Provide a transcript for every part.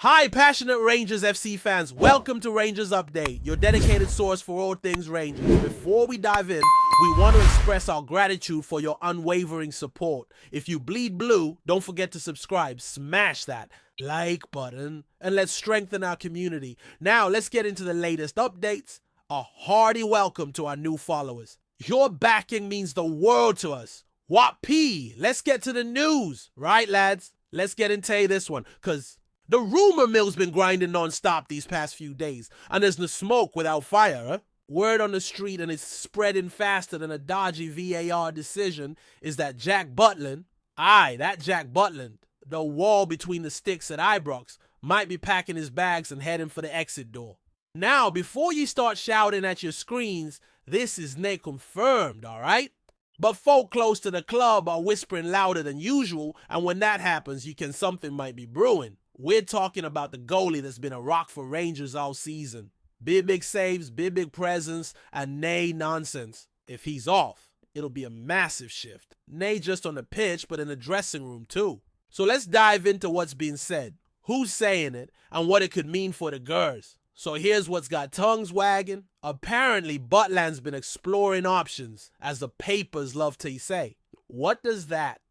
Hi, passionate Rangers FC fans. Welcome to Rangers Update, your dedicated source for all things Rangers. Before we dive in, we want to express our gratitude for your unwavering support. If you bleed blue, don't forget to subscribe. Smash that like button and let's strengthen our community. Now, let's get into the latest updates. A hearty welcome to our new followers. Your backing means the world to us. What P? Let's get to the news. Right, lads? Let's get into this one, because the rumor mill's been grinding non-stop these past few days, and there's no smoke without fire, huh? Word on the street, and it's spreading faster than a dodgy VAR decision, is that Jack Butland, that Jack Butland, the wall between the sticks at Ibrox, might be packing his bags and heading for the exit door. Now, before you start shouting at your screens, this is nay confirmed, alright? But folk close to the club are whispering louder than usual, and when that happens, something might be brewing. We're talking about the goalie that's been a rock for Rangers all season. Big saves, big presence, and nay nonsense. If he's off, it'll be a massive shift. Nay just on the pitch, but in the dressing room too. So let's dive into what's being said, who's saying it, and what it could mean for the Gers. So here's what's got tongues wagging. Apparently, Butland's been exploring options, as the papers love to say. What does that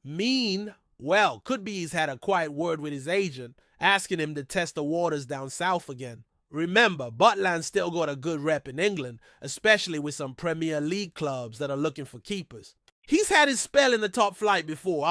mean? Well, could be he's had a quiet word with his agent, asking him to test the waters down south again. Remember, Butland's still got a good rep in England, especially with some Premier League clubs that are looking for keepers. He's had his spell in the top flight before,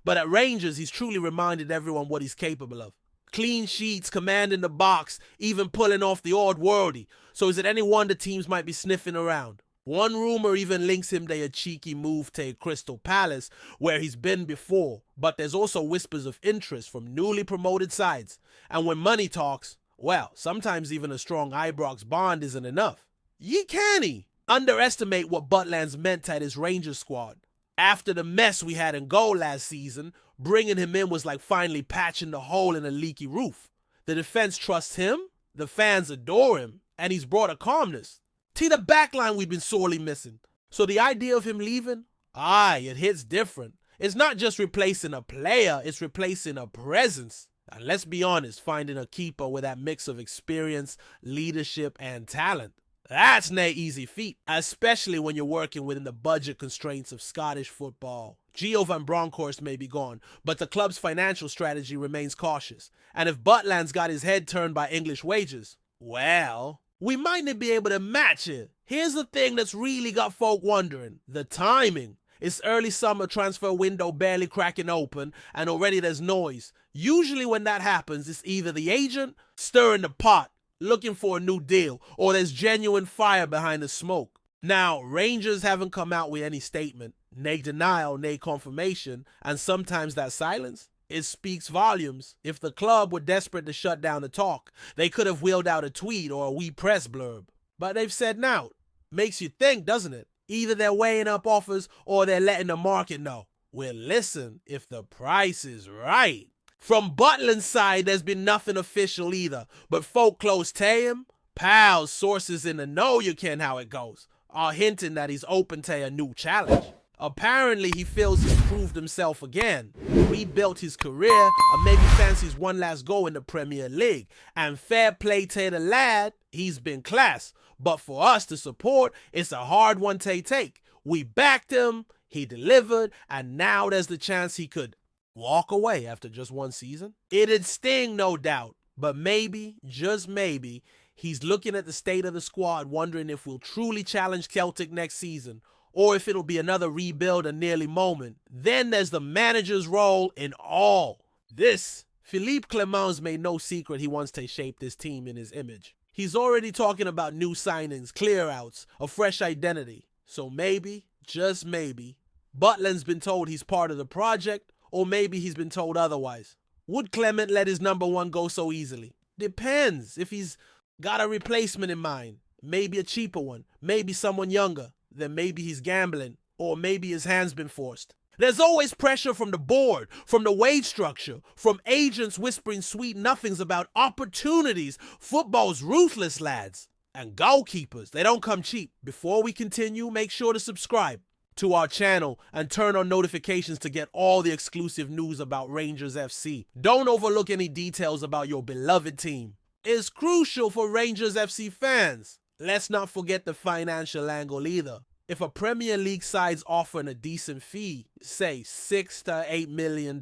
but at Rangers, he's truly reminded everyone what he's capable of. Clean sheets, commanding the box, even pulling off the odd worldie. So is it any wonder teams might be sniffing around? One rumor even links him to a cheeky move to Crystal Palace, where he's been before, but there's also whispers of interest from newly promoted sides. And when money talks, well, sometimes even a strong Ibrox bond isn't enough. Ye canny underestimate what Butland's meant at his Rangers squad. After the mess we had in goal last season, bringing him in was like finally patching the hole in a leaky roof. The defense trusts him, the fans adore him, and he's brought a calmness. The backline we've been sorely missing. So the idea of him leaving, it hits different. It's not just replacing a player, it's replacing a presence. And let's be honest, finding a keeper with that mix of experience, leadership, and talent, that's no easy feat, especially when you're working within the budget constraints of Scottish football. Gio van Bronckhorst may be gone, but the club's financial strategy remains cautious. And if Butland's got his head turned by English wages, well, we might not be able to match it. Here's the thing that's really got folk wondering. The timing. It's early summer, transfer window barely cracking open, and already there's noise. Usually when that happens, it's either the agent stirring the pot, looking for a new deal, or there's genuine fire behind the smoke. Now, Rangers haven't come out with any statement, nay denial, nay confirmation, and sometimes that silence, it speaks volumes. If the club were desperate to shut down the talk, they could have wheeled out a tweet or a wee press blurb. But they've said now. Makes you think, doesn't it? Either they're weighing up offers or they're letting the market know. We'll listen if the price is right. From Butland's side, there's been nothing official either, but folk close to him, pals, sources in the know you can how it goes, are hinting that he's open to a new challenge. Apparently, he feels he's proved himself again, rebuilt his career, and maybe fancies one last go in the Premier League. And fair play to the lad, he's been class. But for us to support, it's a hard one to take. We backed him, he delivered, and now there's the chance he could walk away after just one season. It'd sting, no doubt, but maybe, just maybe, he's looking at the state of the squad, wondering if we'll truly challenge Celtic next season, or if it'll be another rebuild and nearly moment. Then there's the manager's role in all this. Philippe Clement's made no secret he wants to shape this team in his image. He's already talking about new signings, clear-outs, a fresh identity. So maybe, just maybe, Butland's been told he's part of the project, or maybe he's been told otherwise. Would Clement let his number one go so easily? Depends. If he's got a replacement in mind, maybe a cheaper one, maybe someone younger, then maybe he's gambling, or maybe his hand's been forced. There's always pressure from the board, from the wage structure, from agents whispering sweet nothings about opportunities. Football's ruthless, lads. And goalkeepers, they don't come cheap. Before we continue, make sure to subscribe. to our channel and turn on notifications to get all the exclusive news about Rangers FC. Don't overlook any details about your beloved team. It's crucial for Rangers FC fans. Let's not forget the financial angle either. If a Premier League side's offering a decent fee, say $6 to $8 million,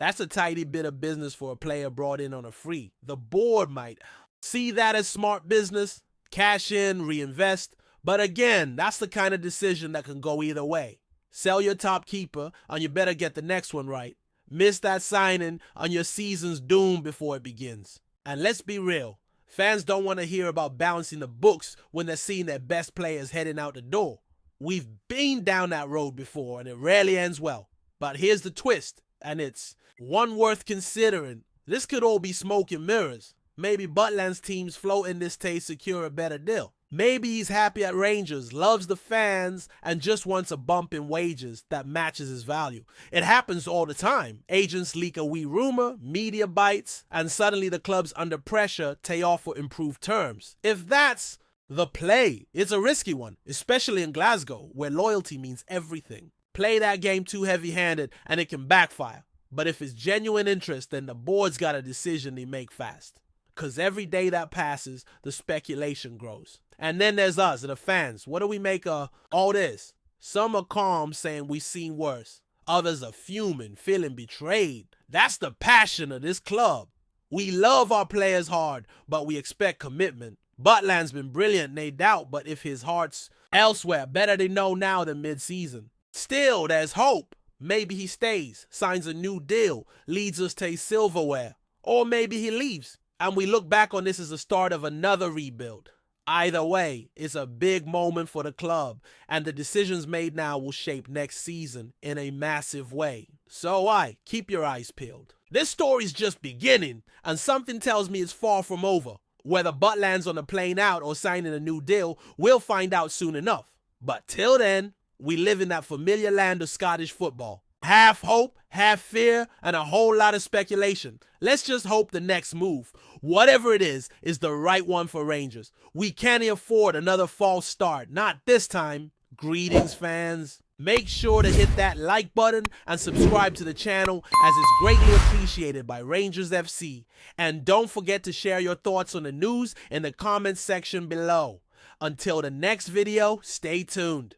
that's a tidy bit of business for a player brought in on a free. The board might see that as smart business, cash in, reinvest, but again, that's the kind of decision that can go either way. Sell your top keeper and you better get the next one right. Miss that signing and your season's doomed before it begins. And let's be real, fans don't want to hear about balancing the books when they're seeing their best players heading out the door. We've been down that road before and it rarely ends well. But here's the twist, and it's one worth considering. This could all be smoke and mirrors. Maybe Butland's team's floating this to secure a better deal. Maybe he's happy at Rangers, loves the fans, and just wants a bump in wages that matches his value. It happens all the time. Agents leak a wee rumor, media bites, and suddenly the club's under pressure to offer improved terms. If that's the play, it's a risky one, especially in Glasgow, where loyalty means everything. Play that game too heavy-handed and it can backfire. But if it's genuine interest, then the board's got a decision they make fast. Because every day that passes, the speculation grows. And then there's us, the fans. What do we make of all this? Some are calm, saying we've seen worse. Others are fuming, feeling betrayed. That's the passion of this club. We love our players hard, but we expect commitment. Butland's been brilliant, no doubt, but if his heart's elsewhere, better to know now than mid-season. Still, there's hope. Maybe he stays, signs a new deal, leads us to silverware. Or maybe he leaves, and we look back on this as the start of another rebuild. Either way, it's a big moment for the club, and the decisions made now will shape next season in a massive way. So keep your eyes peeled. This story's just beginning, and something tells me it's far from over. Whether Butland's on the plane out or signing a new deal, we'll find out soon enough. But till then, we live in that familiar land of Scottish football. Half hope, half fear, and a whole lot of speculation. Let's just hope the next move, whatever it is the right one for Rangers. We can't afford another false start, not this time. Greetings, fans. Make sure to hit that like button and subscribe to the channel, as it's greatly appreciated by Rangers FC. And don't forget to share your thoughts on the news in the comments section below. Until the next video, stay tuned.